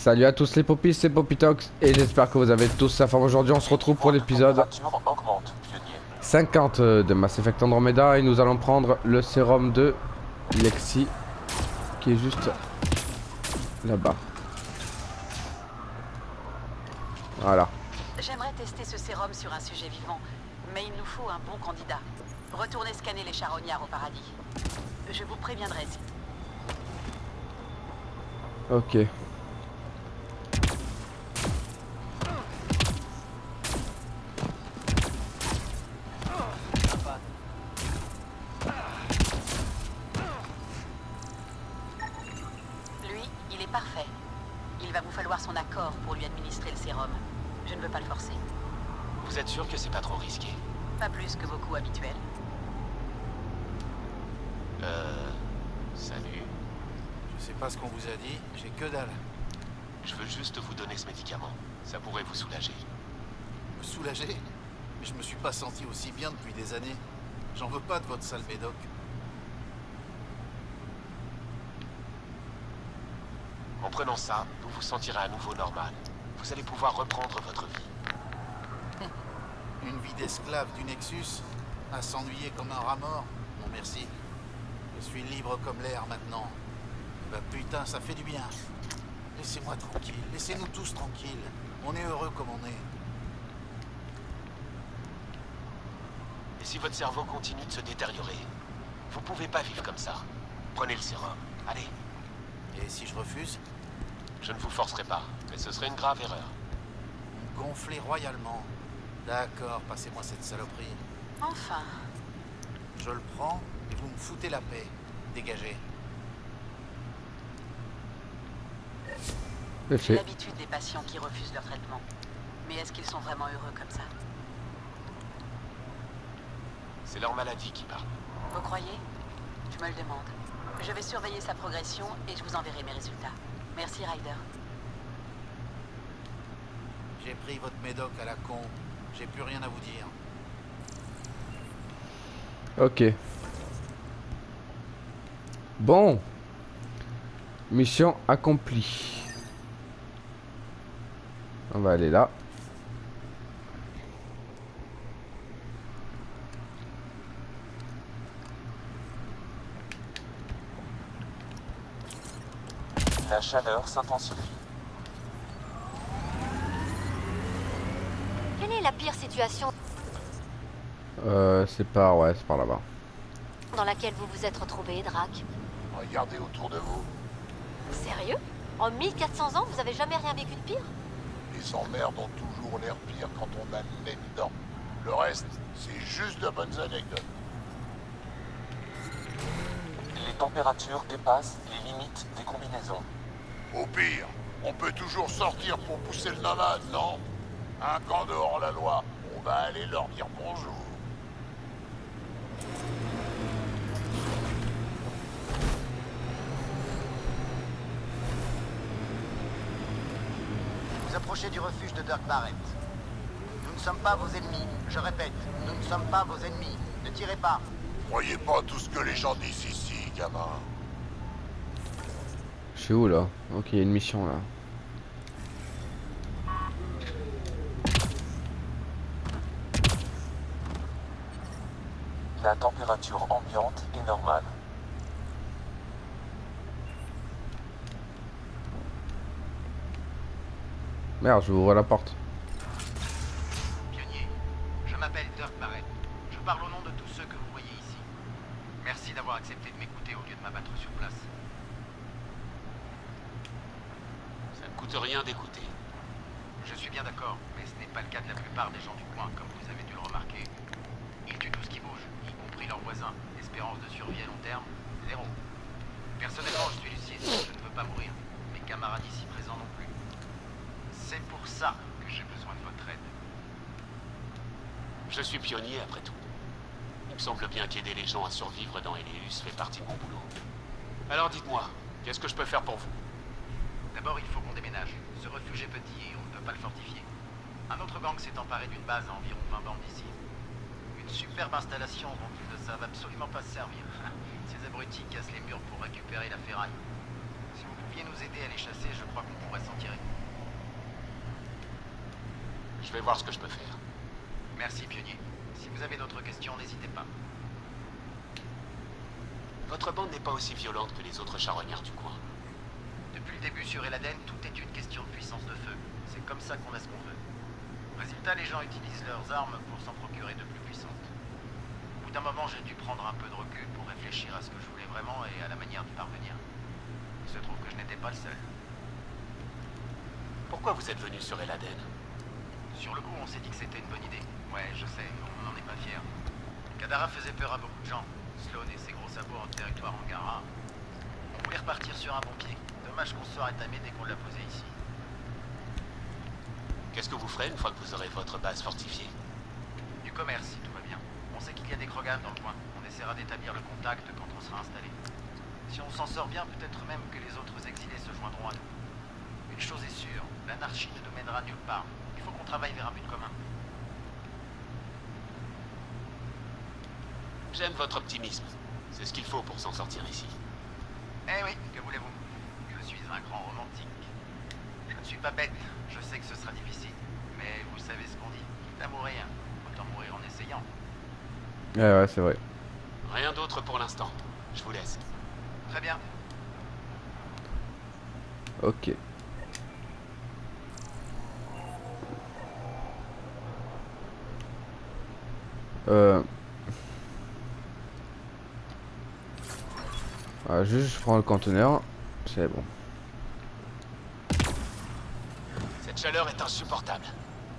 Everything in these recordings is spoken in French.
Salut à tous les popis, c'est Popitox et j'espère que vous avez tous la forme. Aujourd'hui on se retrouve pour l'épisode 50 de Mass Effect Andromeda et nous allons prendre le sérum de Lexi qui est juste là-bas. Voilà. J'aimerais tester ce sérum sur un sujet vivant, mais il nous faut un bon candidat. Retournez scanner les charognards au paradis. Je vous préviendrai si... Ok. Lui, il est parfait. Il va vous falloir son accord pour lui administrer le sérum. Je ne veux pas le forcer. Vous êtes sûr que c'est pas trop risqué? Pas plus que vos coups habituels. Salut. Je sais pas ce qu'on vous a dit, j'ai que dalle. Je veux juste vous donner ce médicament. Ça pourrait vous soulager. Me soulager? Mais je me suis pas senti aussi bien depuis des années. J'en veux pas de votre sale médoc. En prenant ça, vous vous sentirez à nouveau normal. Vous allez pouvoir reprendre votre vie. Une vie d'esclave du Nexus? À s'ennuyer comme un rat mort? Non merci. Je suis libre comme l'air maintenant. Bah putain, ça fait du bien. Laissez-moi tranquille, laissez-nous tous tranquilles. On est heureux comme on est. Et si votre cerveau continue de se détériorer, vous pouvez pas vivre comme ça. Prenez le sérum. Allez. Et si je refuse? Je ne vous forcerai pas, mais ce serait une grave erreur. Vous me gonflez royalement. D'accord, passez-moi cette saloperie. Enfin, Je le prends et vous me foutez la paix. Dégagez. C'est j'ai fait. l'habitude des patients qui refusent leur traitement. Mais est-ce qu'ils sont vraiment heureux comme ça? C'est leur maladie qui parle. Vous croyez? Je me le demande. Je vais surveiller sa progression et je vous enverrai mes résultats. Merci, Ryder. J'ai pris votre médoc à la con. J'ai plus rien à vous dire. Ok. Bon. Mission accomplie. On va aller là. La chaleur s'intensifie. Quelle est la pire situation C'est par... Ouais, c'est par là-bas. dans laquelle vous vous êtes retrouvé, Drac? Regardez autour de vous. Sérieux? En 1400 ans, vous avez jamais rien vécu de pire? Les emmerdes ont toujours l'air pire quand on a le nez dedans. Le reste, c'est juste de bonnes anecdotes. Les températures dépassent les limites des combinaisons. Au pire, on peut toujours sortir pour pousser le nomade, non? Un camp dehors la loi, on va aller leur dire bonjour. Vous approchez du refuge de Dirk Barrett. Nous ne sommes pas vos ennemis. Je répète, nous ne sommes pas vos ennemis. Ne tirez pas. Croyez pas tout ce que les gens disent ici, gamin. Je suis où là? Ok, il y a une mission là. La température ambiante est normale. Merde, je vous ouvre la porte. Pionnier, je m'appelle Dirk Barrett. Je parle au nom de tous ceux que vous voyez ici. Merci d'avoir accepté de m'écouter au lieu de m'abattre sur place. Ça ne coûte rien d'écouter. Je suis bien d'accord, mais ce n'est pas le cas de la plupart des gens du coin, comme vous avez dû le remarquer. Ils tuent tout ce qui bouge, y compris leurs voisins. Espérance de survie à long terme, 0. Personnellement, je suis lucide, je ne veux pas mourir. Mes camarades ici présents non plus. C'est pour ça que j'ai besoin de votre aide. Je suis pionnier après tout. Il me semble bien qu'aider les gens à survivre dans Eleus fait partie de mon boulot. Alors dites-moi, qu'est-ce que je peux faire pour vous? D'abord, il faut qu'on déménage. Ce refuge est petit et on ne peut pas le fortifier. Un autre gang s'est emparé d'une base à environ 20 bornes d'ici. Une superbe installation dont ils ne savent absolument pas se servir. Ces abrutis cassent les murs pour récupérer la ferraille. Si vous pouviez nous aider à les chasser, je crois qu'on pourrait s'en tirer. Je vais voir ce que je peux faire. Merci, pionnier. Si vous avez d'autres questions, n'hésitez pas. Votre bande n'est pas aussi violente que les autres charognards du coin. Depuis le début sur Eladen, tout est une question de puissance de feu. C'est comme ça qu'on a ce qu'on veut. Résultat, les gens utilisent leurs armes pour s'en procurer de plus puissantes. Au bout d'un moment, j'ai dû prendre un peu de recul pour réfléchir à ce que je voulais vraiment et à la manière d'y parvenir. Il se trouve que je n'étais pas le seul. Pourquoi vous êtes venu sur Eladen? Sur le coup, on s'est dit que c'était une bonne idée. Ouais, je sais, on n'en est pas fiers. Kadara faisait peur à beaucoup de gens. Sloan et ses gros sabots en territoire Angara. On voulait repartir sur un bon pied. Dommage qu'on se soit rétamé dès qu'on l'a posé ici. Qu'est-ce que vous ferez une fois que vous aurez votre base fortifiée? Du commerce, si tout va bien. On sait qu'il y a des Krogan dans le coin. On essaiera d'établir le contact quand on sera installé. Si on s'en sort bien, peut-être même que les autres exilés se joindront à nous. Une chose est sûre, l'anarchie ne nous mènera nulle part. Il faut qu'on travaille vers un but commun. J'aime votre optimisme. C'est ce qu'il faut pour s'en sortir ici. Eh oui, que voulez-vous? Je suis un grand romantique. Je ne suis pas bête, je sais que ce sera difficile. Mais vous savez ce qu'on dit, quitte à mourir, autant mourir en essayant. Ouais, c'est vrai. Rien d'autre pour l'instant. Je vous laisse. Très bien. Ok. Juste je prends le conteneur. C'est bon. Cette chaleur est insupportable.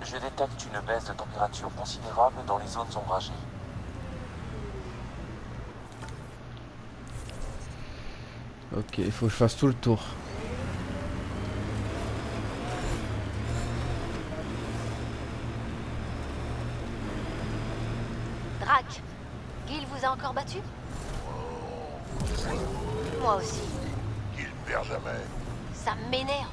Je détecte une baisse de température considérable dans les zones ombragées. Ok, il faut que je fasse tout le tour. Drac, Gil vous a encore battu? Moi aussi. Qu'il ne perd jamais. Ça m'énerve.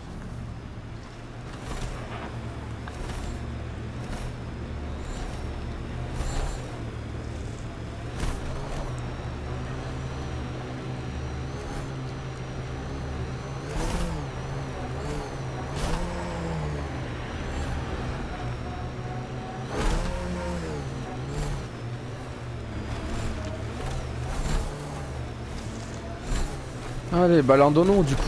Allez, balandonnons du coup.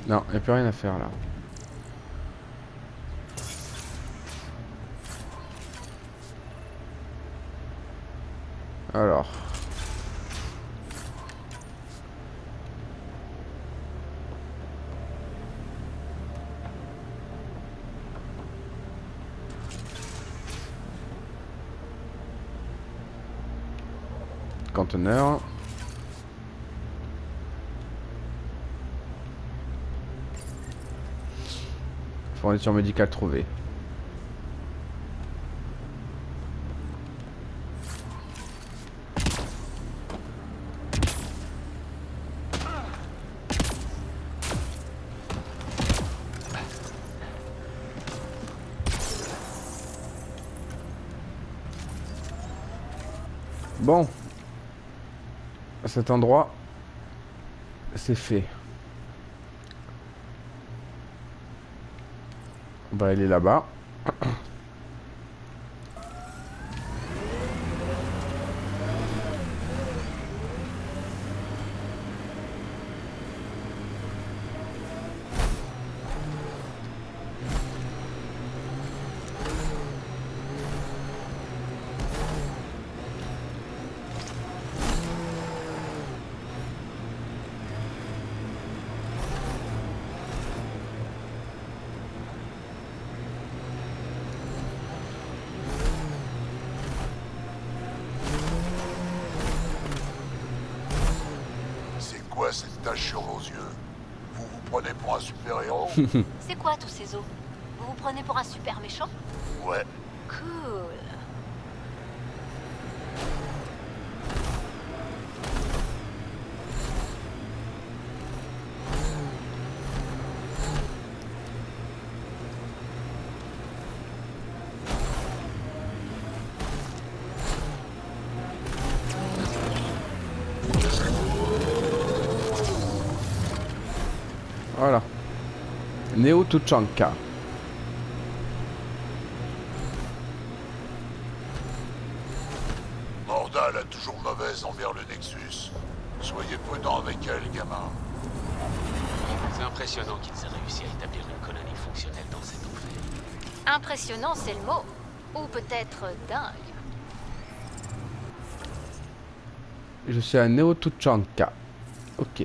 Non, il n'y a plus rien à faire là. Alors. Conteneur. Fourniture médicale trouvée. Bon, à cet endroit, c'est fait. On va aller là-bas. quoi cette tache sur vos yeux? Vous vous prenez pour un super-héros? C'est quoi tous ces os? Vous vous prenez pour un super méchant? Ouais. Cool. Voilà. Neo Tuchanka. Mordal a toujours mauvaise envers le Nexus. Soyez prudents avec elle, gamin. C'est impressionnant qu'ils aient réussi à établir une colonie fonctionnelle dans cet enfer. Impressionnant, c'est le mot. Ou peut-être dingue. Je suis à Neo Tuchanka. Ok.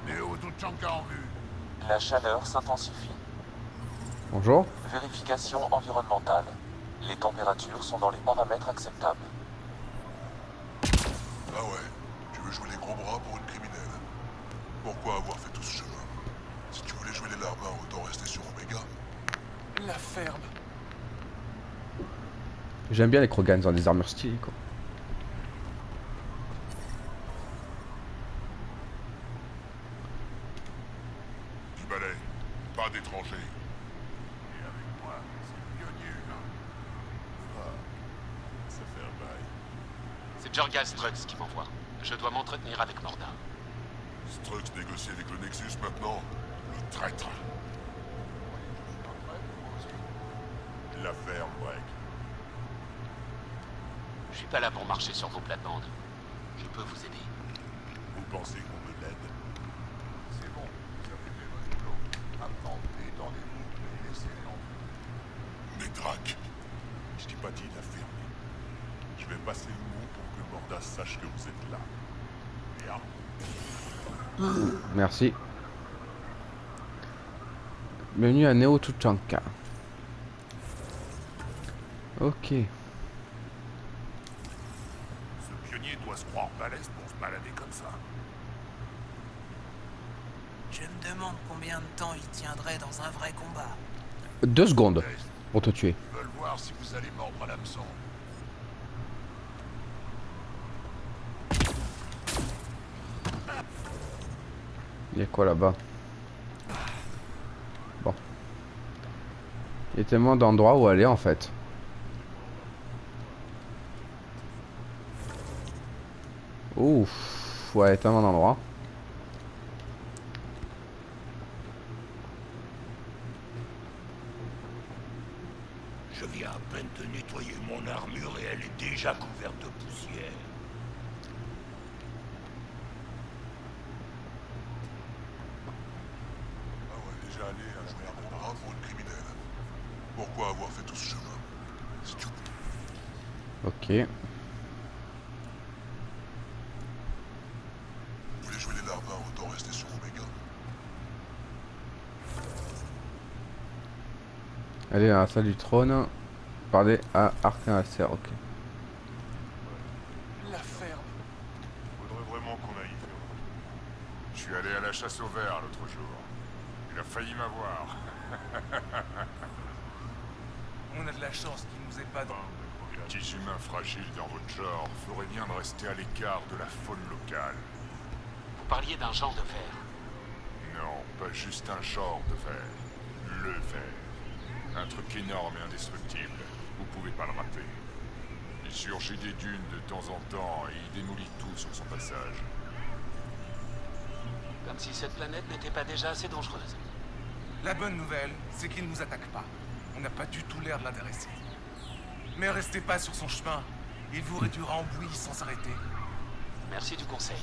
Néo Tuchanka en vue. La chaleur s'intensifie. Bonjour. Vérification environnementale. Les températures sont dans les paramètres acceptables. Ah ouais, tu veux jouer les gros bras pour une criminelle? Pourquoi avoir fait tout ce chemin? Si tu voulais jouer les larbins, autant rester sur Omega. La ferme. J'aime bien les Krogans dans des armures stylées quoi. Du balai, pas d'étrangers. Et avec moi, c'est le pionnier humain. Ça fait un bail. C'est Jorgal Strux qui m'envoie. Je dois m'entretenir avec Morda. Strux négocie avec le Nexus maintenant. Le traître. La ferme, Break. Je suis pas là pour marcher sur vos plates-bandes. Je peux vous aider. Vous pensez qu'on me l'aide? C'est bon, vous avez fait votre boulot. Maintenant, détendez-vous et laissez-les en paix. Mais Drac, je t'ai pas dit la fermer. Je vais passer le mot pour que Morda sache que vous êtes là. Bien. Merci. Bienvenue à Neo Tuchanka. Ok. Ce pionnier doit se croire balèze pour se balader comme ça. Je me demande combien de temps il tiendrait dans un vrai combat. 2 secondes pour te tuer. Ils veulent voir si vous allez mordre à l'hameçon. Il y a quoi là-bas? Bon. Il y a tellement d'endroits où aller en fait. Ouf. Ouais, tellement d'endroits. Je viens à peine de nettoyer mon armure et elle est déjà couverte de poussière. Ah ouais, déjà allé à jouer un gros bras pour une criminelle. Pourquoi avoir fait tout ce chemin? Si tu... Ok. Vous voulez jouer les larbins, autant rester sur Omega. Allez à la salle du trône. Parler à Arcane Alcer, ok. La ferme. Faudrait vraiment qu'on aille. Je suis allé à la chasse au ver l'autre jour. Il a failli m'avoir. On a de la chance qu'il nous ait pas dans... Les petits humains fragiles dans votre genre feraient bien de rester à l'écart de la faune locale. Vous parliez d'un genre de fer. Non, pas juste un genre de ver. Le ver. Un truc énorme et indestructible. Vous pouvez pas le rater. Il surgit des dunes de temps en temps et il démolit tout sur son passage. Comme si cette planète n'était pas déjà assez dangereuse. La bonne nouvelle, c'est qu'il nous attaque pas. On n'a pas du tout l'air de l'intéresser. Mais restez pas sur son chemin. Il vous réduira en bouillie sans s'arrêter. Merci du conseil.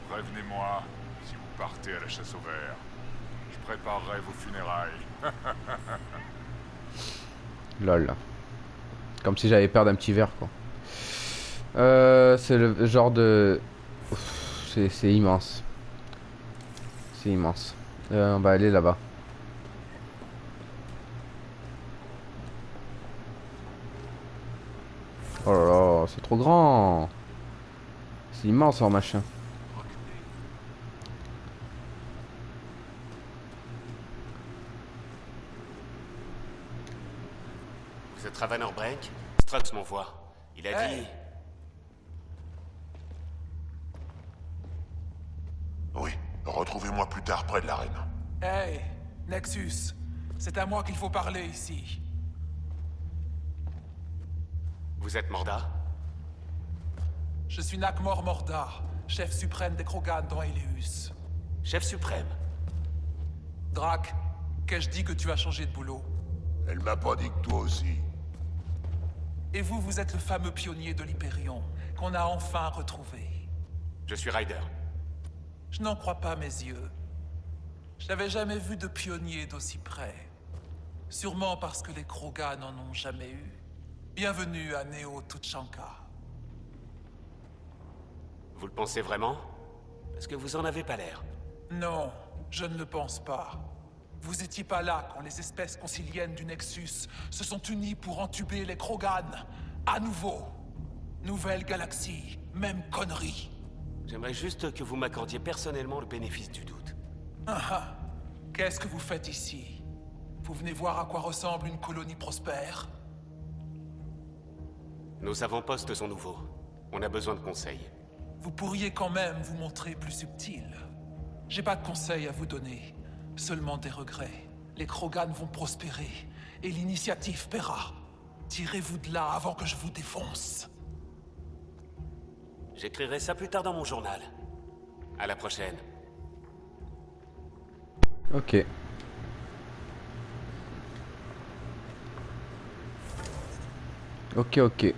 Prévenez-moi si vous partez à la chasse au ver. Je préparerai vos funérailles. Lol. Comme si j'avais peur d'un petit verre quoi. C'est le genre de... Ouf, c'est immense. C'est immense. On va aller là-bas. Oh là là, c'est trop grand. C'est immense leur machin. Vous êtes Ravenor Break? Strutz m'envoie. Il a dit... Oui, retrouvez-moi plus tard près de l'arène. Hey, Nexus, c'est à moi qu'il faut parler ici. Vous êtes Morda? Je suis Nakmor Morda, chef suprême des Krogan dans Eleus. Chef suprême. Drac, qu'ai-je dit que tu as changé de boulot? Elle m'a pas dit que toi aussi. Et vous, vous êtes le fameux pionnier de l'Hyperion, qu'on a enfin retrouvé. Je suis Ryder. Je n'en crois pas mes yeux. Je n'avais jamais vu de pionnier d'aussi près. Sûrement parce que les Krogan n'en ont jamais eu. Bienvenue à Neo Tuchanka. Vous le pensez vraiment? Parce que vous en avez pas l'air. Non, je ne le pense pas. Vous étiez pas là quand les espèces conciliennes du Nexus se sont unies pour entuber les Krogan. À nouveau. Nouvelle galaxie, même connerie. J'aimerais juste que vous m'accordiez personnellement le bénéfice du doute. Ah ah. Qu'est-ce que vous faites ici? Vous venez voir à quoi ressemble une colonie prospère? Nos avant-postes sont nouveaux. On a besoin de conseils. Vous pourriez quand même vous montrer plus subtil. J'ai pas de conseils à vous donner, seulement des regrets. Les Krogan vont prospérer, et l'initiative paiera. Tirez-vous de là avant que je vous défonce. J'écrirai ça plus tard dans mon journal. À la prochaine. Ok. Ok.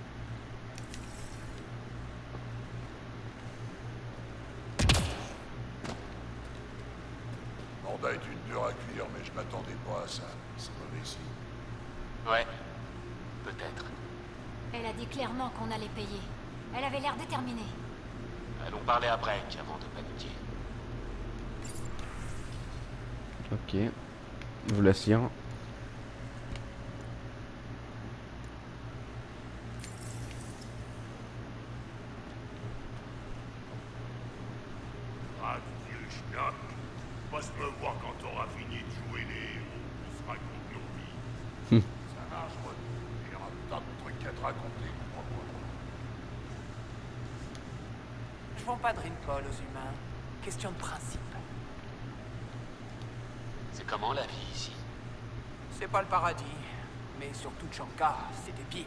Morda est une dure à cuire, mais je m'attendais pas à ça. C'est mauvais signe. Ouais. Peut-être. Elle a dit clairement qu'on allait payer. Elle avait l'air déterminée. Allons parler à Break avant de paniquer. Ok. Je vous laisse lire. Ah, vieux schnock. Passe me voir quand t'auras fini de jouer les héros. On se raconte nos vies. Ça marche, moi. Il y aura tant de trucs à te raconter, crois-moi. Je vends pas de Rincol aux humains. Question de principe. C'est comment la vie ici? C'est pas le paradis, mais surtout Tuchanka, c'était pire.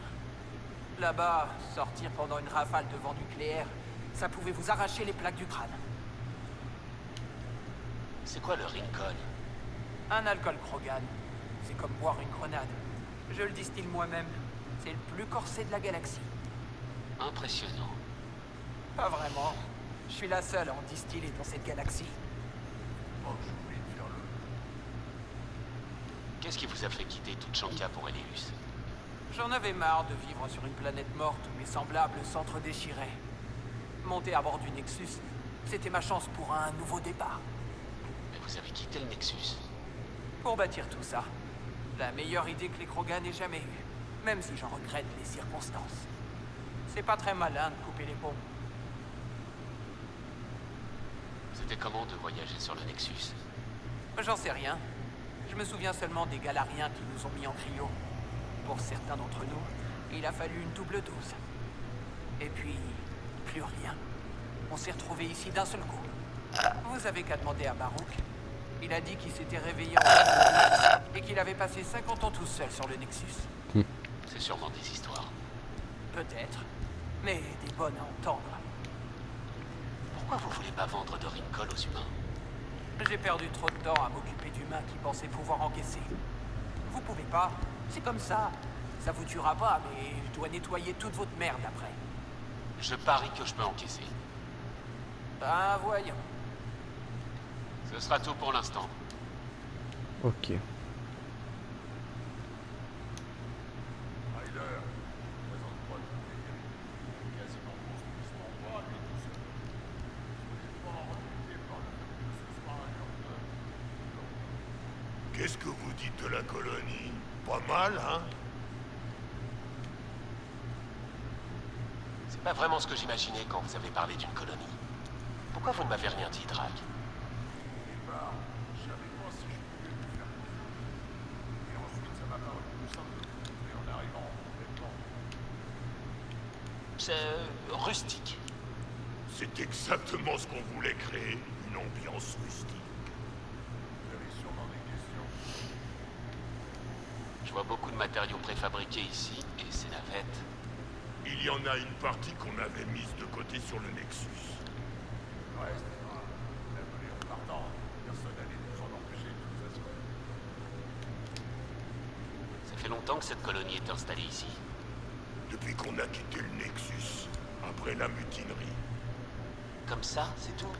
Là-bas, sortir pendant une rafale de vent nucléaire, ça pouvait vous arracher les plaques du crâne. C'est quoi le Rincon? Un alcool Krogan. C'est comme boire une grenade. Je le distille moi-même. C'est le plus corsé de la galaxie. Impressionnant. Pas vraiment. Je suis la seule à en distiller dans cette galaxie. Oh, j'ai oublié de faire le... Qu'est-ce qui vous a fait quitter Tuchanka pour Eleus? J'en avais marre de vivre sur une planète morte où mes semblables s'entre-déchiraient. Monter à bord du Nexus, c'était ma chance pour un nouveau départ. Mais vous avez quitté le Nexus. Pour bâtir tout ça. La meilleure idée que les Krogan aient jamais eue. Même si j'en regrette les circonstances. C'est pas très malin de couper les ponts. C'était comment de voyager sur le Nexus? J'en sais rien. Je me souviens seulement des Galariens qui nous ont mis en trio. Pour certains d'entre nous, il a fallu une double dose. Et puis, plus rien. On s'est retrouvés ici d'un seul coup. Vous avez qu'à demander à Barouk. Il a dit qu'il s'était réveillé en et qu'il avait passé 50 ans tout seul sur le Nexus. C'est sûrement des histoires. Peut-être, mais des bonnes à entendre. Pourquoi vous voulez pas vendre de Rincol aux humains? J'ai perdu trop de temps à m'occuper d'humains qui pensaient pouvoir encaisser. Vous pouvez pas, c'est comme ça. Ça vous tuera pas, mais je dois nettoyer toute votre merde après. Je parie que je peux encaisser. Ben voyons. Ce sera tout pour l'instant. Ok. Ryder, présente-moi le délire. Quasiment construit son endroit, lui tout seul. Je voulais pas en recruter par le fait que ce soit un genre de... Qu'est-ce que vous dites de la colonie? Pas mal, hein? Pas vraiment ce que j'imaginais quand vous avez parlé d'une colonie. Pourquoi vous ne m'avez rien dit, Drake? Je savais pas si je pouvais le faire. Et ensuite, ça m'a paru plus simple de le trouver en arrivant complètement. C'est rustique. C'est exactement ce qu'on voulait créer, une ambiance rustique. Vous avez sûrement des questions. Je vois beaucoup de matériaux préfabriqués ici, et ces navettes. Il y en a une partie qu'on avait mise de côté sur le Nexus. Le reste, même les repartants, personne n'allait nous en empêcher de toute façon. Ça fait longtemps que cette colonie est installée ici. Depuis qu'on a quitté le Nexus, après la mutinerie. Comme ça, c'est tout.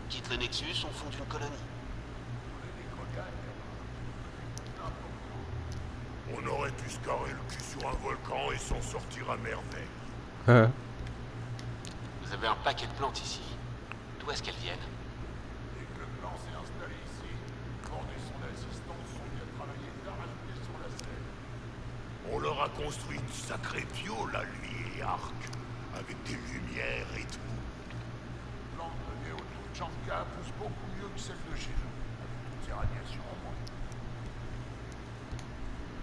Quitte le Nexus, on fonde une colonie. On aurait pu se carrer le cul sur un volcan et s'en sortir à merveille. Hein? Vous avez un paquet de plantes ici. D'où est-ce qu'elles viennent? Dès que le plan s'est installé ici, Bond et son assistant sont bien travaillés d'arracher sur la scène. On leur a construit une sacrée piole à lui et Arc, avec des lumières et tout. Plante de Néo-Tuchanka pousse beaucoup mieux que celle de chez nous, avec toutes ces radiations en moins.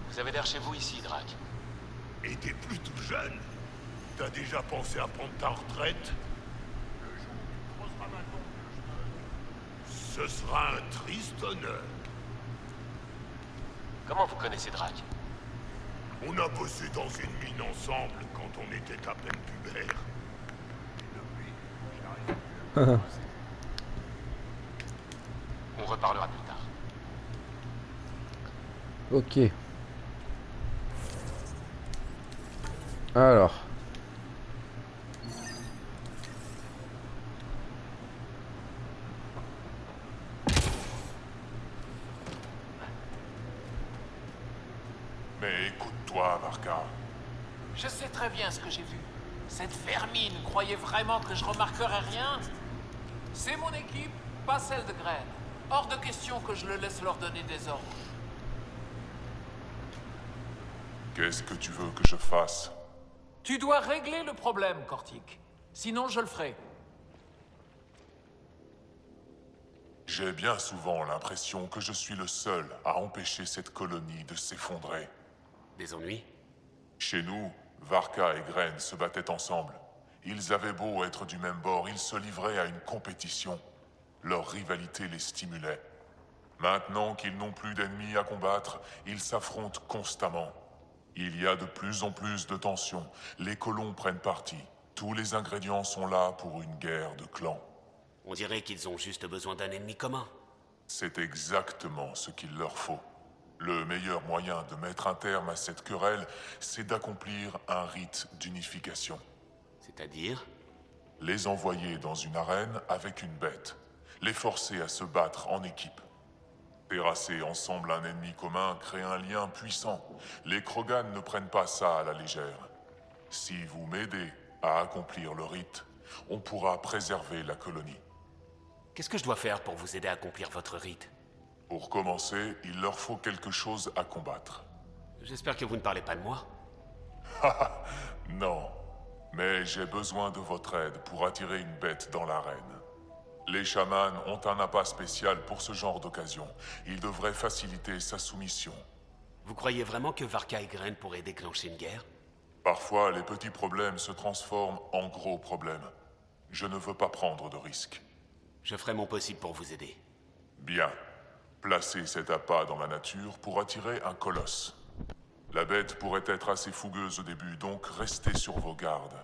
Vous avez l'air chez vous ici, Drake. Et t'es plus tout jeune. T'as déjà pensé à prendre ta retraite? Le jour où tu creuseras ma tombe, ce sera un triste honneur. Comment vous connaissez Drake? On a bossé dans une mine ensemble quand on était à peine pubère. Et depuis, j'arrive plus à me passer. On reparlera plus tard. Ok. Alors. Mais écoute-toi, Varka. Je sais très bien ce que j'ai vu. Cette vermine croyait vraiment que je remarquerais rien? C'est mon équipe, pas celle de Graine. Hors de question que je le laisse leur donner des ordres. Qu'est-ce que tu veux que je fasse? Tu dois régler le problème, Cortic. Sinon, je le ferai. J'ai bien souvent l'impression que je suis le seul à empêcher cette colonie de s'effondrer. Des ennuis? Chez nous, Varka et Graine se battaient ensemble. Ils avaient beau être du même bord, ils se livraient à une compétition. Leur rivalité les stimulait. Maintenant qu'ils n'ont plus d'ennemis à combattre, ils s'affrontent constamment. Il y a de plus en plus de tensions. Les colons prennent parti. Tous les ingrédients sont là pour une guerre de clans. On dirait qu'ils ont juste besoin d'un ennemi commun. C'est exactement ce qu'il leur faut. Le meilleur moyen de mettre un terme à cette querelle, c'est d'accomplir un rite d'unification. C'est-à-dire? Les envoyer dans une arène avec une bête. Les forcer à se battre en équipe. Terrasser ensemble un ennemi commun crée un lien puissant. Les Krogan ne prennent pas ça à la légère. Si vous m'aidez à accomplir le rite, on pourra préserver la colonie. Qu'est-ce que je dois faire pour vous aider à accomplir votre rite? Pour commencer, il leur faut quelque chose à combattre. J'espère que vous ne parlez pas de moi. Non, mais j'ai besoin de votre aide pour attirer une bête dans l'arène. Les chamans ont un appât spécial pour ce genre d'occasion. Ils devraient faciliter sa soumission. Vous croyez vraiment que Varka et Graine pourraient déclencher une guerre? Parfois, les petits problèmes se transforment en gros problèmes. Je ne veux pas prendre de risques. Je ferai mon possible pour vous aider. Bien. Placez cet appât dans la nature pour attirer un colosse. La bête pourrait être assez fougueuse au début, donc restez sur vos gardes.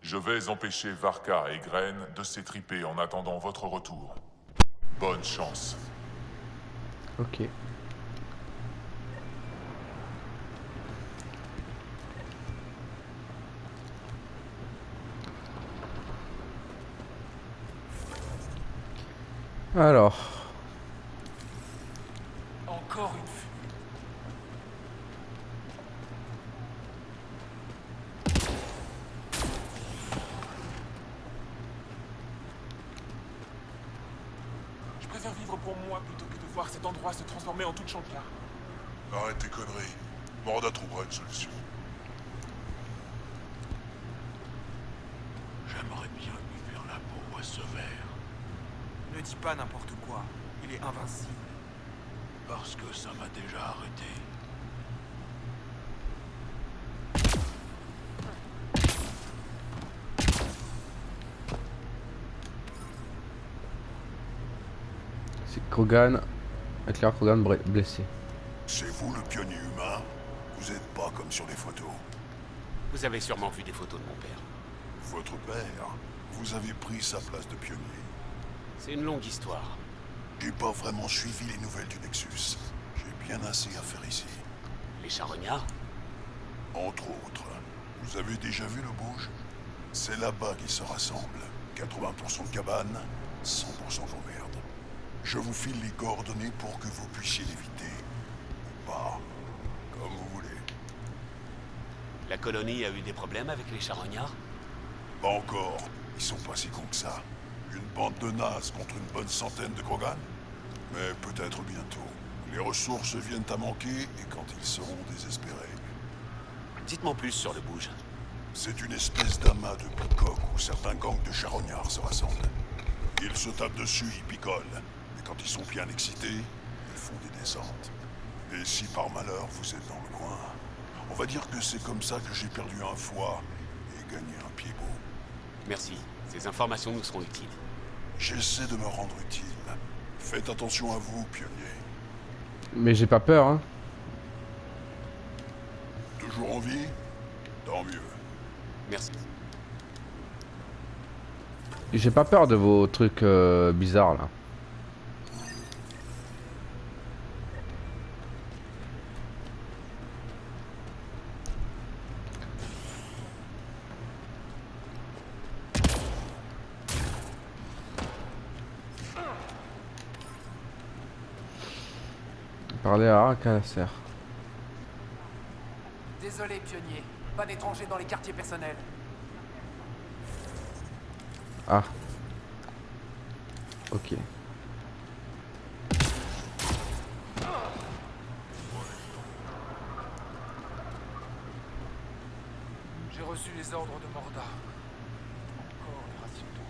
Je vais empêcher Varka et Graine de s'étriper en attendant votre retour. Bonne chance. Ok. Alors. Encore une fuite. Je préfère vivre pour moi plutôt que de voir cet endroit se transformer en toute chancard. Arrête tes conneries. Morda trouvera une solution. J'aimerais bien lui faire la peau à ce verre. Ne dis pas n'importe quoi. Il est invincible. Parce que ça m'a déjà arrêté. C'est Krogan. Claire Krogan blessé. C'est vous le pionnier humain? Vous êtes pas comme sur les photos. Vous avez sûrement vu des photos de mon père. Votre père, vous avez pris sa place de pionnier. C'est une longue histoire. J'ai pas vraiment suivi les nouvelles du Nexus. J'ai bien assez à faire ici. Les charognards? Entre autres. Vous avez déjà vu le bouge? C'est là-bas qu'ils se rassemblent. 80% de cabanes, 100% d'emmerde. Je vous file les coordonnées pour que vous puissiez l'éviter. Ou pas. Comme vous voulez. La colonie a eu des problèmes avec les charognards? Pas encore. Ils sont pas si cons que ça. Une bande de nazes contre une bonne centaine de Krogan? Mais peut-être bientôt. Les ressources viennent à manquer et quand ils seront désespérés. Dites-moi plus sur le bouge. C'est une espèce d'amas de bicoques où certains gangs de charognards se rassemblent. Ils se tapent dessus, ils picolent. Et quand ils sont bien excités, ils font des descentes. Et si par malheur vous êtes dans le coin, on va dire que c'est comme ça que j'ai perdu un foie et gagné un pied beau. Merci. Ces informations nous seront utiles. J'essaie de me rendre utile. Faites attention à vous, pionnier. Mais j'ai pas peur, hein. Toujours en vie? Tant mieux. Merci. J'ai pas peur de vos trucs bizarres là. Parler à Arcalasser. Désolé, pionnier. Pas d'étrangers dans les quartiers personnels. Ah. Ok. J'ai reçu les ordres de Morda. Encore les rations d'eau.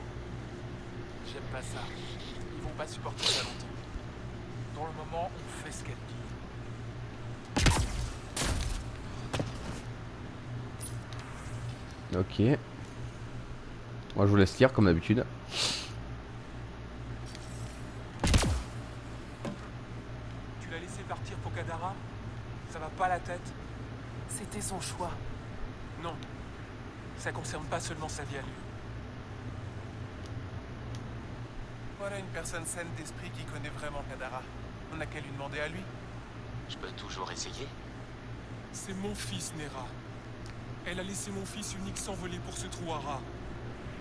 J'aime pas ça. Ils vont pas supporter ça longtemps. Dans le moment, on fait ce qu'elle dit. Ok. Moi je vous laisse lire comme d'habitude. Tu l'as laissé partir pour Kadara? Ça va pas la tête? C'était son choix. Non. Ça concerne pas seulement sa vie à lui. Voilà une personne saine d'esprit qui connaît vraiment Kadara. On n'a qu'à lui demander à lui. Je peux toujours essayer. C'est mon fils, Nera. Elle a laissé mon fils unique s'envoler pour ce trou à rats.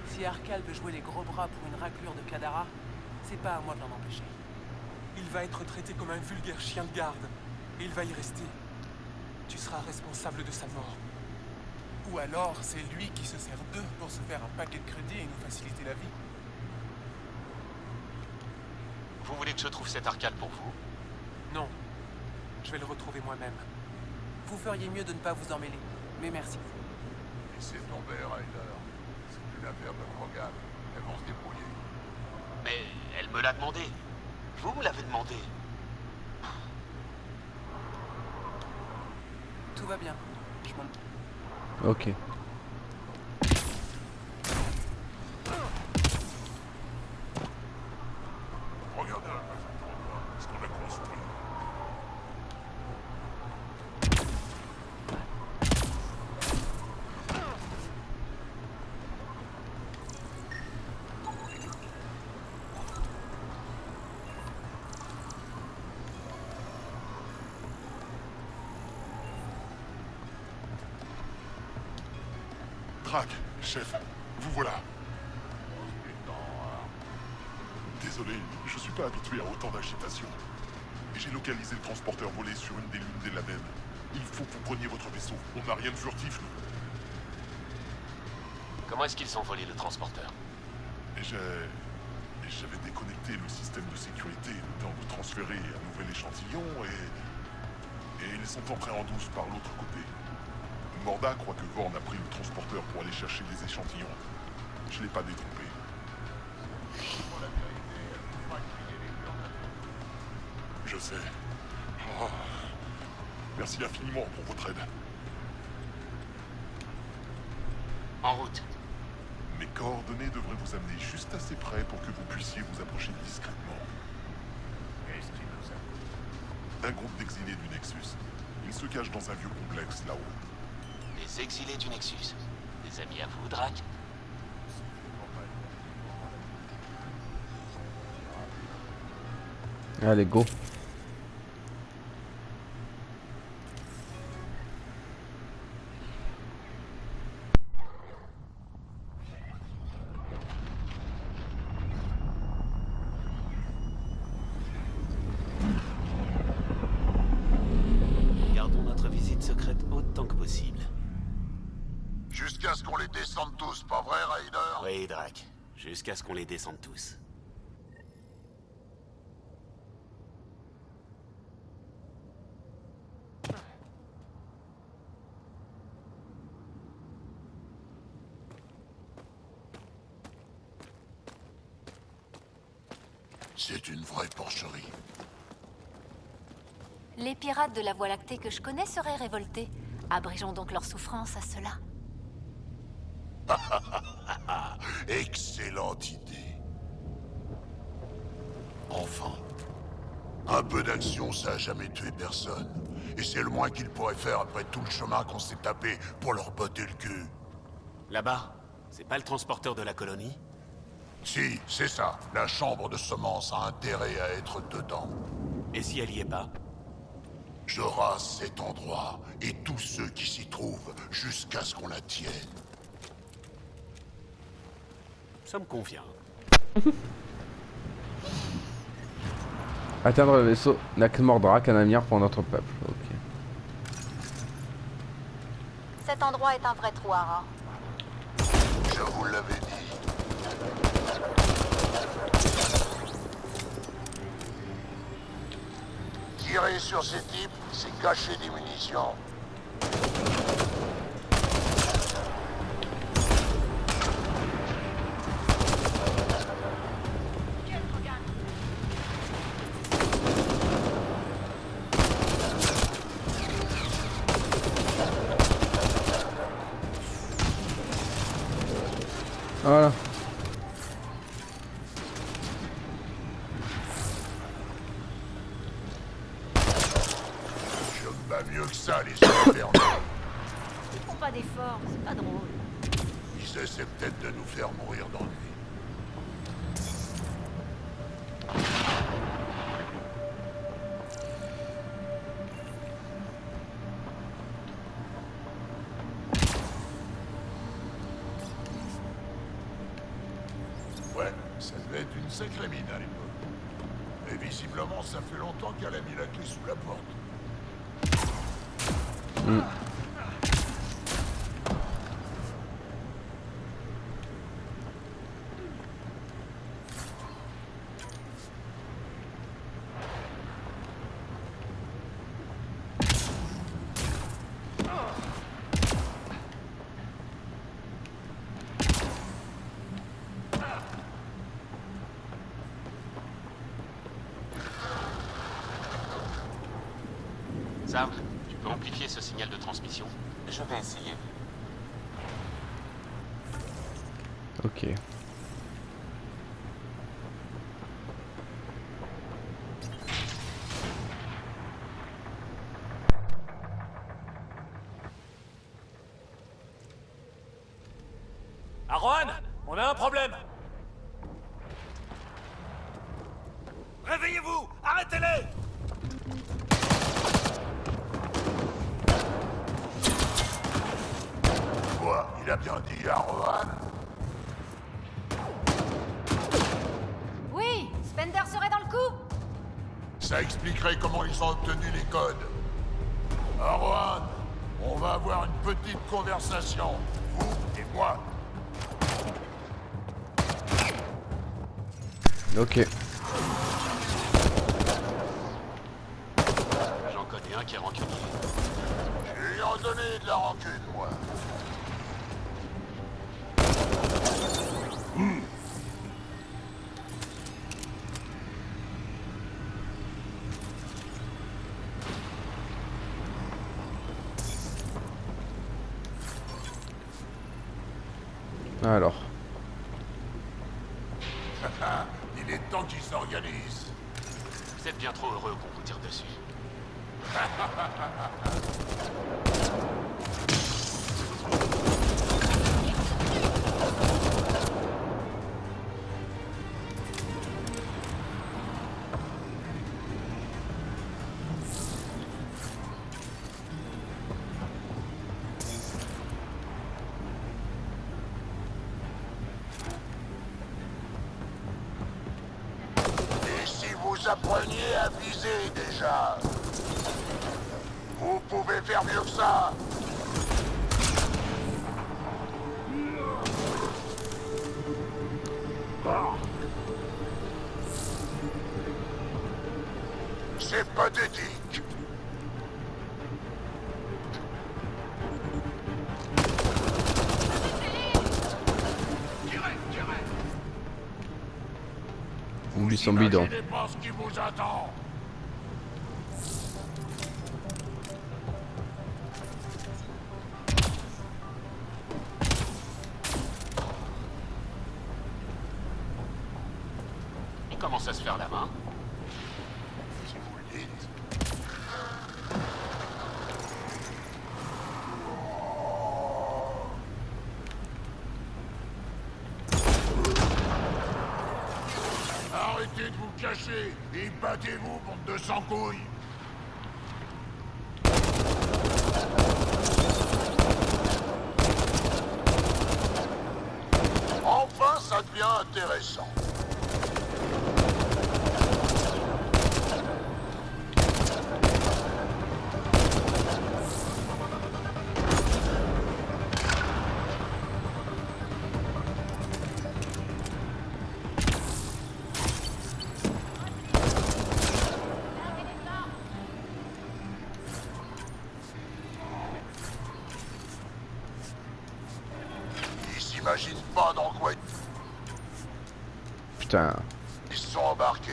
Si Arkal veut jouer les gros bras pour une raclure de Kadara, c'est pas à moi de l'en empêcher. Il va être traité comme un vulgaire chien de garde. Et il va y rester. Tu seras responsable de sa mort. Ou alors, c'est lui qui se sert d'eux pour se faire un paquet de crédit et nous faciliter la vie. Vous voulez que je trouve cet arcade pour vous? Non. Je vais le retrouver moi-même. Vous feriez mieux de ne pas vous emmêler. Mais merci. Laissez tomber, Ryder. C'est une affaire de Krogan. Elles vont se débrouiller. Mais elle me l'a demandé. Vous me l'avez demandé. Tout va bien. Je m'en... Ok. Regardez un peu ce qu'on a construit. Drac, chef, vous voilà. Désolé, je suis pas habitué à autant d'agitation. J'ai localisé le transporteur volé sur une des lunes des labels. Il faut que vous preniez votre vaisseau. On n'a rien de furtif, nous. Comment est-ce qu'ils ont volé le transporteur? J'avais déconnecté le système de sécurité, le temps de transférer un nouvel échantillon et ils sont entrés en douce par l'autre côté. Morda croit que Vorn a pris le transporteur pour aller chercher des échantillons. Je l'ai pas détrompé. Je sais. Oh. Merci infiniment pour votre aide. En route. Mes coordonnées devraient vous amener juste assez près pour que vous puissiez vous approcher discrètement. Qu'est-ce qui nous a... Un groupe d'exilés du Nexus. Ils se cachent dans un vieux complexe là-haut. Les exilés du Nexus. Des amis à vous, Drac? Allez, go. Gardons notre visite secrète autant que possible. Jusqu'à ce qu'on les descende tous, pas vrai, Raider? Oui, Drac. Jusqu'à ce qu'on les descende tous. C'est une vraie porcherie. Les pirates de la Voie lactée que je connais seraient révoltés. Abrégeons donc leur souffrance à cela. Excellente idée. Enfin. Un peu d'action, ça a jamais tué personne. Et c'est le moins qu'ils pourraient faire après tout le chemin qu'on s'est tapé pour leur botter le cul. Là-bas, c'est pas le transporteur de la colonie? Si, c'est ça. La chambre de semences a intérêt à être dedans. Et si elle y est pas? Je rase cet endroit et tous ceux qui s'y trouvent jusqu'à ce qu'on la tienne. Ça me convient. Atteindre le vaisseau Nakmordrak, un avenir pour notre peuple. Ok. Cet endroit est un vrai trou à rats. Je vous l'avais dit. Tirer sur ces types, c'est cacher des munitions. Voilà. Je me bats mieux que ça, les infernaux. Ils font pas d'efforts, c'est pas drôle. Ils essaient peut-être de nous faire mourir d'ennui. Ouais, ça devait être une sacrée mine à l'époque. Et visiblement, ça fait longtemps qu'elle a mis la clé sous la porte. Zarb, tu peux amplifier ce signal de transmission? Je vais essayer. Ok. Arwan, on a un problème. Réveillez-vous! Arrêtez-les! Quoi? Il a bien dit à Rohan. Oui, Spender serait dans le coup. Ça expliquerait comment ils ont obtenu les codes. Rohan, on va avoir une petite conversation, vous et moi. Ok. J'en connais un qui est rancunier. Je lui en donné de la rancune, moi. Alors. Il est temps qu'ils s'organisent. Vous êtes bien trop heureux qu'on vous tire dessus. Et si vous appreniez à viser déjà? Vous pouvez faire mieux que ça. C'est pathétique. Oublie son bidon. Imaginez pas ce qui vous attend. Il commence à se faire la main. Si vous le dites. Arrêtez de vous cacher et battez-vous, bande de sans-couilles. Enfin, ça devient intéressant. Ils s'imaginent pas dans quoi Putain. ils se sont embarqués.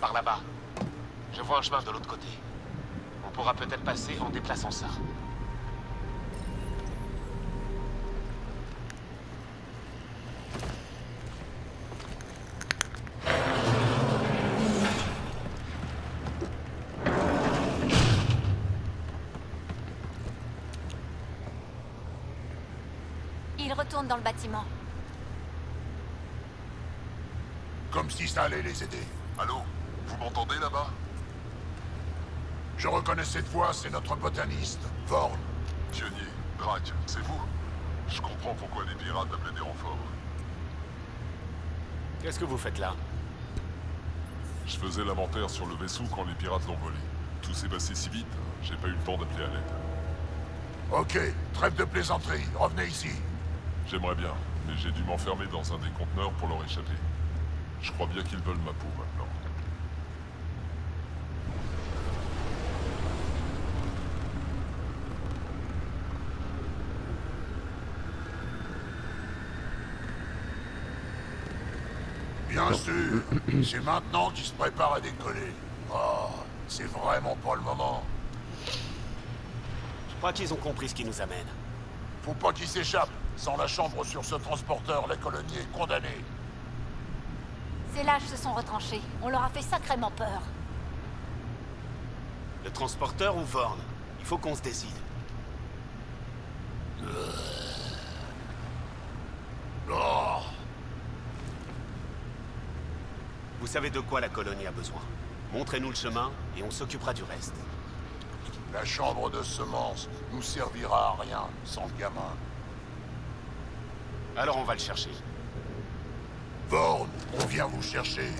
Par là-bas. Je vois un chemin de l'autre côté. On pourra peut-être passer en déplaçant ça. Il retourne dans le bâtiment. Comme si ça allait les aider. Allô? Vous m'entendez là-bas? Je reconnais cette voix, c'est notre botaniste, Vorn. Pionnier, Drac, c'est vous? Je comprends pourquoi les pirates appelaient des renforts. Qu'est-ce que vous faites là? Je faisais l'inventaire sur le vaisseau quand les pirates l'ont volé. Tout s'est passé si vite, j'ai pas eu le temps d'appeler à l'aide. Ok, trêve de plaisanterie, revenez ici. J'aimerais bien, mais j'ai dû m'enfermer dans un des conteneurs pour leur échapper. Je crois bien qu'ils veulent ma peau maintenant. Bien sûr, c'est maintenant qu'ils se préparent à décoller. Oh, c'est vraiment pas le moment. Je crois qu'ils ont compris ce qui nous amène. Faut pas qu'ils s'échappent. Sans la chambre sur ce transporteur, la colonie est condamnée. Ces lâches se sont retranchés. On leur a fait sacrément peur. Le transporteur ou Vorn? Il faut qu'on se décide. Oh, Vous savez de quoi la colonie a besoin. Montrez-nous le chemin et on s'occupera du reste. la chambre de semences nous servira à rien sans le gamin. Alors on va le chercher. Vorn, on vient vous chercher.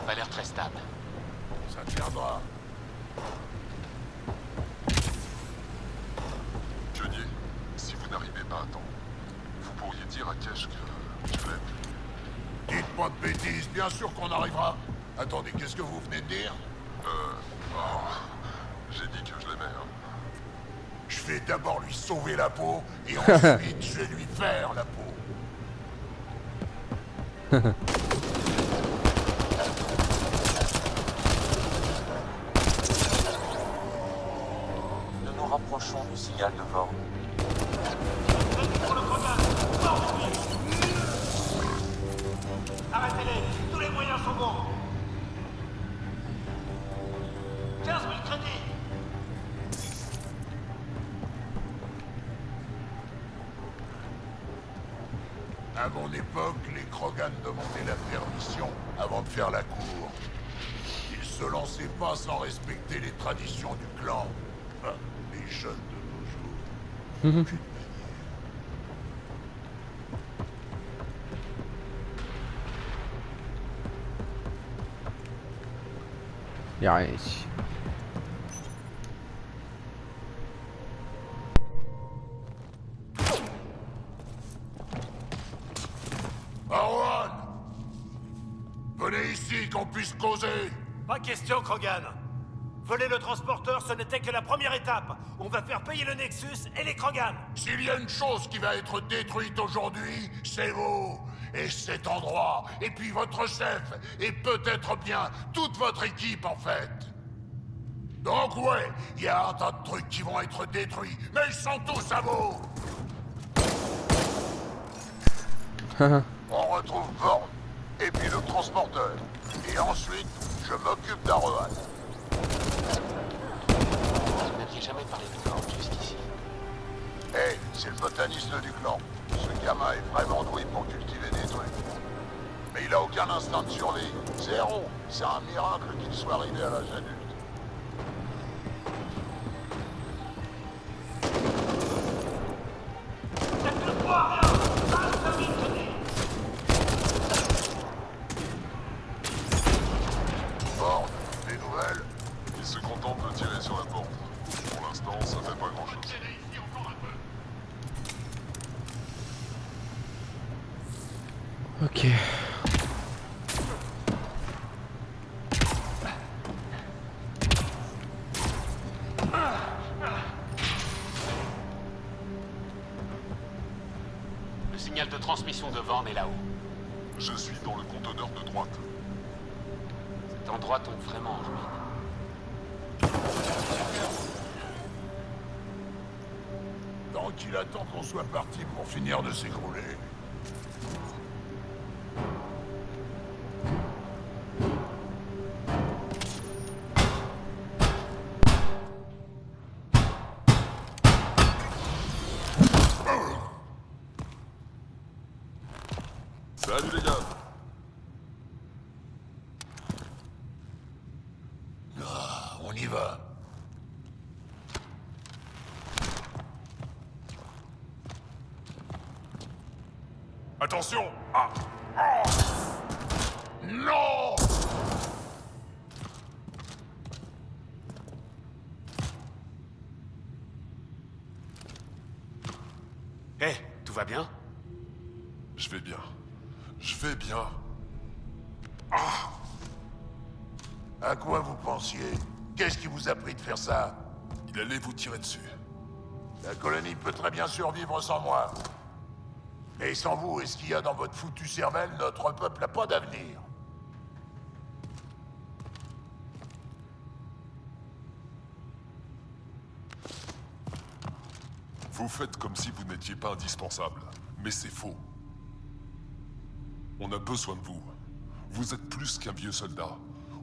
pas l'air très stable. Ça tiendra. Pionnier, si vous n'arrivez pas à temps, vous pourriez dire à Kesh que je l'aime. Dites-moi de bêtises, bien sûr qu'on arrivera. Attendez, qu'est-ce que vous venez de dire? J'ai dit que je l'aimais, hein. Je vais d'abord lui sauver la peau, et ensuite je vais lui faire la peau. Nous nous rapprochons du signal de Vorn. Arrêtez-les! Tous les moyens sont bons! 15 000 crédits! À mon époque, les Krogan demandaient la permission avant de faire la cour. Ils se lançaient pas sans respecter les traditions du clan. Ah, les jeunes de nos jours. Y'a rien ici. Arwan! Venez ici, qu'on puisse causer! Pas question, Krogan! Voler le transporteur, ce n'était que la première étape! On va faire payer le Nexus et les Krogan! S'il y a une chose qui va être détruite aujourd'hui, c'est vous! Et cet endroit, et puis votre chef, et peut-être bien toute votre équipe en fait! Donc ouais, il y a un tas de trucs qui vont être détruits, mais ils sont tous à vous! On retrouve Vorn, et puis le transporteur. Et ensuite, je m'occupe d'Arohan. Vous n'aviez jamais parlé de Vorn jusqu'ici. Hey, c'est le botaniste du clan. Ce gamin est vraiment doué pour cultiver des trucs. Mais il a aucun instinct de survie. Zéro. C'est un miracle qu'il soit arrivé à l'âge adulte. Vorn, des nouvelles? Il se contente de tirer sur la porte. Pour l'instant, ça fait pas grand-chose. Ok. Le signal de transmission de Vorn est là-haut. Je suis dans le conteneur de droite. Cet endroit tombe vraiment en ruine. Tant qu'il attend qu'on soit parti pour finir de s'écrouler. Salut les gars! Ah, on y va. Attention! Ah! Non! Hé, tout va bien? Je vais bien. Je vais bien. À quoi vous pensiez? Qu'est-ce qui vous a pris de faire ça? Il allait vous tirer dessus. La colonie peut très bien survivre sans moi. Et sans vous et ce qu'il y a dans votre foutue cervelle, notre peuple n'a pas d'avenir. Vous faites comme si vous n'étiez pas indispensable. Mais c'est faux. On a besoin de vous. Vous êtes plus qu'un vieux soldat.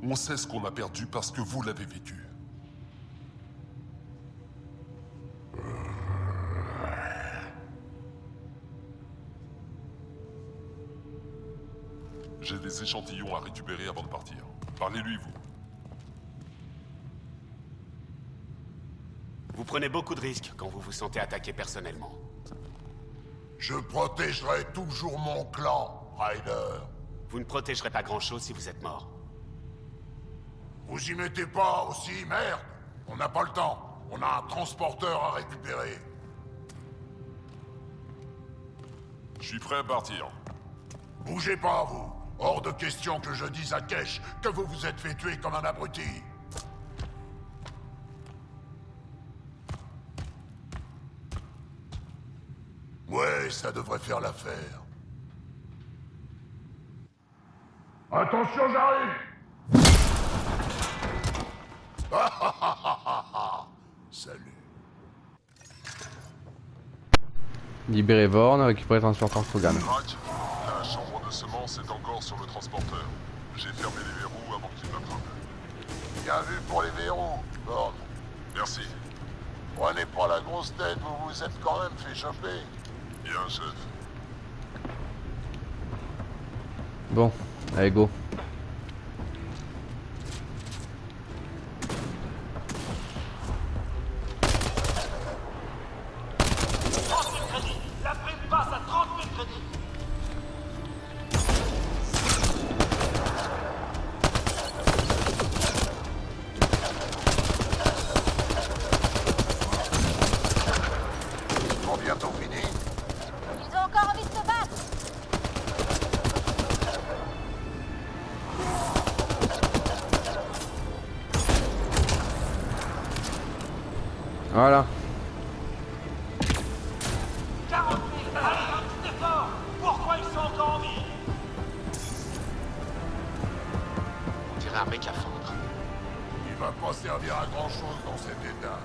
On sait ce qu'on a perdu parce que vous l'avez vécu. J'ai des échantillons à récupérer avant de partir. Parlez-lui, vous. Vous prenez beaucoup de risques quand vous vous sentez attaqué personnellement. Je protégerai toujours mon clan, Ryder. Vous ne protégerez pas grand-chose si vous êtes mort. Vous y mettez pas aussi, merde! On n'a pas le temps. On a un transporteur à récupérer. Je suis prêt à partir. Bougez pas, vous. Hors de question que je dise à Kesh que vous vous êtes fait tuer comme un abruti. Ouais, ça devrait faire l'affaire. Attention, j'arrive! Salut. Libérer Vorn, récupérer le transporteur Krogan. Crac, la chambre de semences est encore sur le transporteur. J'ai fermé les verrous avant qu'il m'attrape. Bien vu pour les verrous, Born. Merci. Prenez pas la grosse tête, vous vous êtes quand même fait choper. Bien, chef. Bon, allez go. La prime passe à 30 000 crédits. Ils sont bientôt finis. Ils ont encore envie de se battre. Voilà. 40 000. Allez, un petit effort. Pourquoi ils sont encore en vie? On dirait un mec à fondre. Il va pas servir à grand chose dans cet état.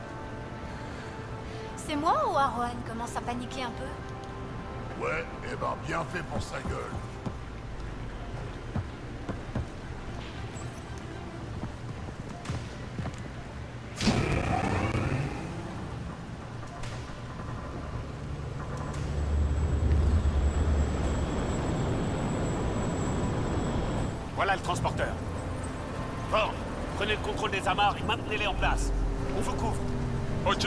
C'est moi ou Arwan commence à paniquer un peu? Ouais, eh ben bien fait pour sa gueule. Voilà le transporteur. Ford, prenez le contrôle des amarres et maintenez-les en place. On vous couvre. Ok.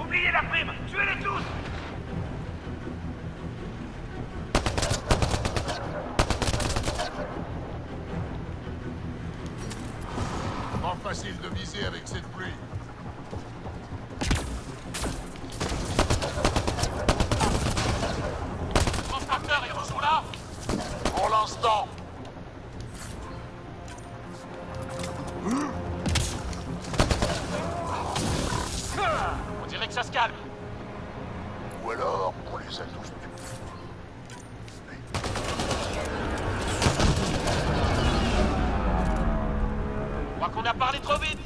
Oubliez la prime. Tuez-les tous. Pas facile de viser avec cette pluie. Le transporteur, ils sont là. Pour l'instant. On dirait que ça se calme. Ou alors, on les a tous tués. Je crois qu'on a parlé trop vite.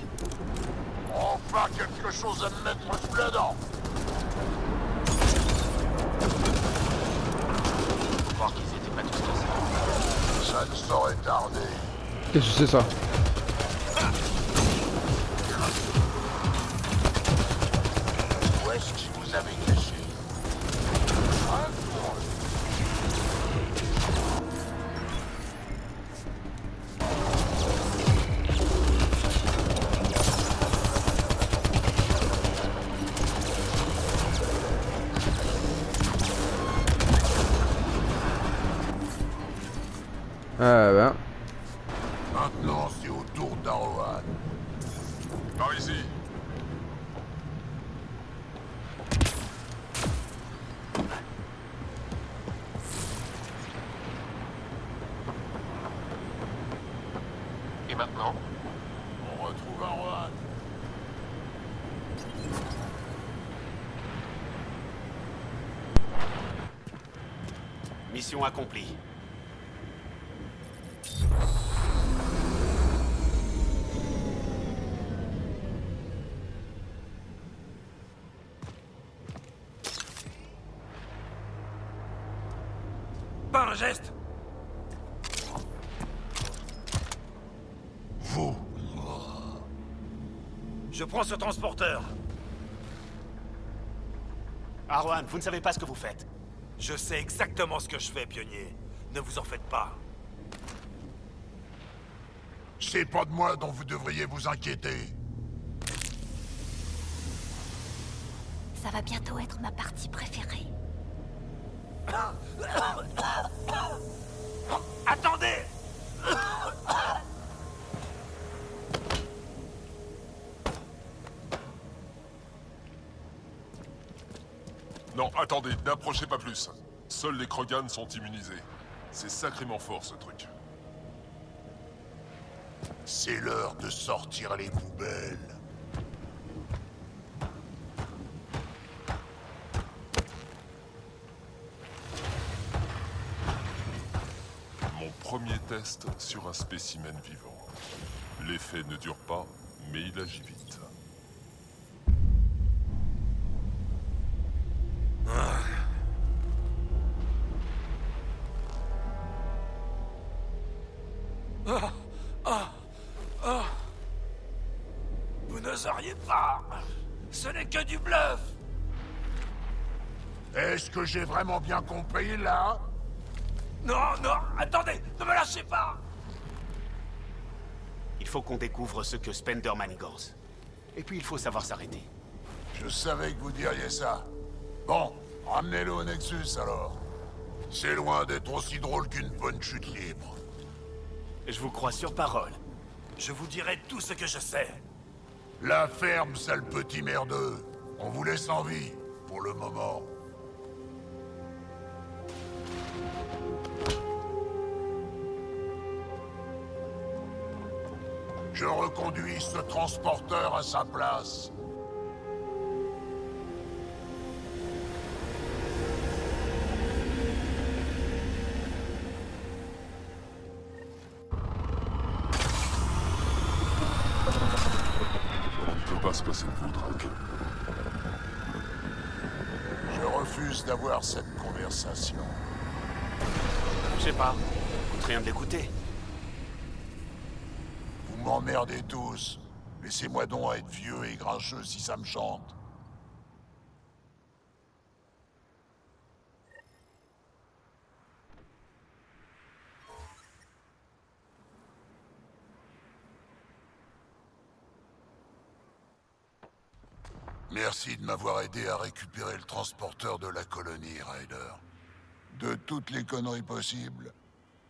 Enfin quelque chose à me mettre sous la dent. Faut voir qu'ils étaient pas tous cassés. Ça ne saurait tarder. Qu'est-ce que c'est ça? Où est-ce que vous avez caché? Ah ben. Maintenant, c'est au tour d'Arwan. Par ici. Et maintenant? On retrouve Arwan. Mission accomplie. Pas un geste. Vous. Je prends ce transporteur. Arwan, vous ne savez pas ce que vous faites. Je sais exactement ce que je fais, pionnier. Ne vous en faites pas. C'est pas de moi dont vous devriez vous inquiéter. Ça va bientôt être ma partie préférée. Attendez! Non, attendez, n'approchez pas plus. Seuls les Krogan sont immunisés. C'est sacrément fort, ce truc. C'est l'heure de sortir les poubelles. Mon premier test sur un spécimen vivant. L'effet ne dure pas, mais il agit vite. Vous n'oseriez pas. Ce n'est que du bluff. Est-ce que j'ai vraiment bien compris, là? Non, non, attendez, ne me lâchez pas. Il faut qu'on découvre ce que Spender manigance. Et puis il faut savoir s'arrêter. Je savais que vous diriez ça. Bon, ramenez-le au Nexus, alors. C'est loin d'être aussi drôle qu'une bonne chute libre. Je vous crois sur parole. Je vous dirai tout ce que je sais. La ferme, sale petit merdeux. On vous laisse en vie, pour le moment. Je reconduis ce transporteur à sa place. On ne peut pas se passer de vous, Drac. Je refuse d'avoir cette conversation. Je sais pas. Coûte rien de l'écouter. Vous m'emmerdez tous. Laissez-moi donc être vieux et grincheux si ça me chante. Merci de m'avoir aidé à récupérer le transporteur de la colonie, Ryder. De toutes les conneries possibles.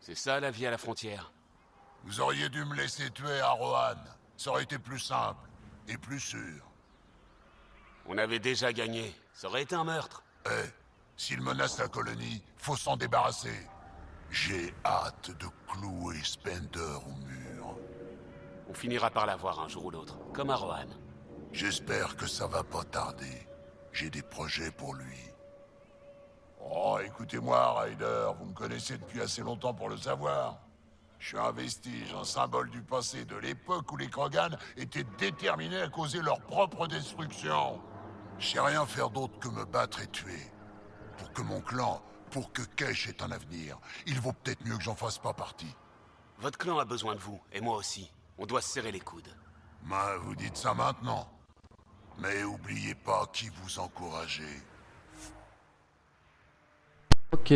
C'est ça la vie à la frontière. Vous auriez dû me laisser tuer à Rohan. Ça aurait été plus simple et plus sûr. On avait déjà gagné. Ça aurait été un meurtre. Eh, s'il menace la colonie, faut s'en débarrasser. J'ai hâte de clouer Spender au mur. On finira par l'avoir un jour ou l'autre, comme à Rohan. J'espère que ça va pas tarder. J'ai des projets pour lui. Oh, écoutez-moi, Ryder, vous me connaissez depuis assez longtemps pour le savoir. Je suis un vestige, un symbole du passé, de l'époque où les Krogan étaient déterminés à causer leur propre destruction. Je sais rien faire d'autre que me battre et tuer. Pour que mon clan, pour que Kesh ait un avenir, il vaut peut-être mieux que j'en fasse pas partie. Votre clan a besoin de vous, et moi aussi. On doit se serrer les coudes. Ben, vous dites ça maintenant. Mais oubliez pas qui vous encouragez. Ok.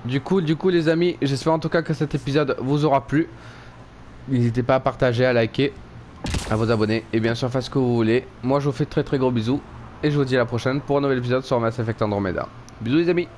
Du coup les amis, j'espère en tout cas que cet épisode vous aura plu. N'hésitez pas à partager, à liker, à vous abonner et bien sûr faites ce que vous voulez. Moi je vous fais très gros bisous et je vous dis à la prochaine pour un nouvel épisode sur Mass Effect Andromeda. Bisous les amis.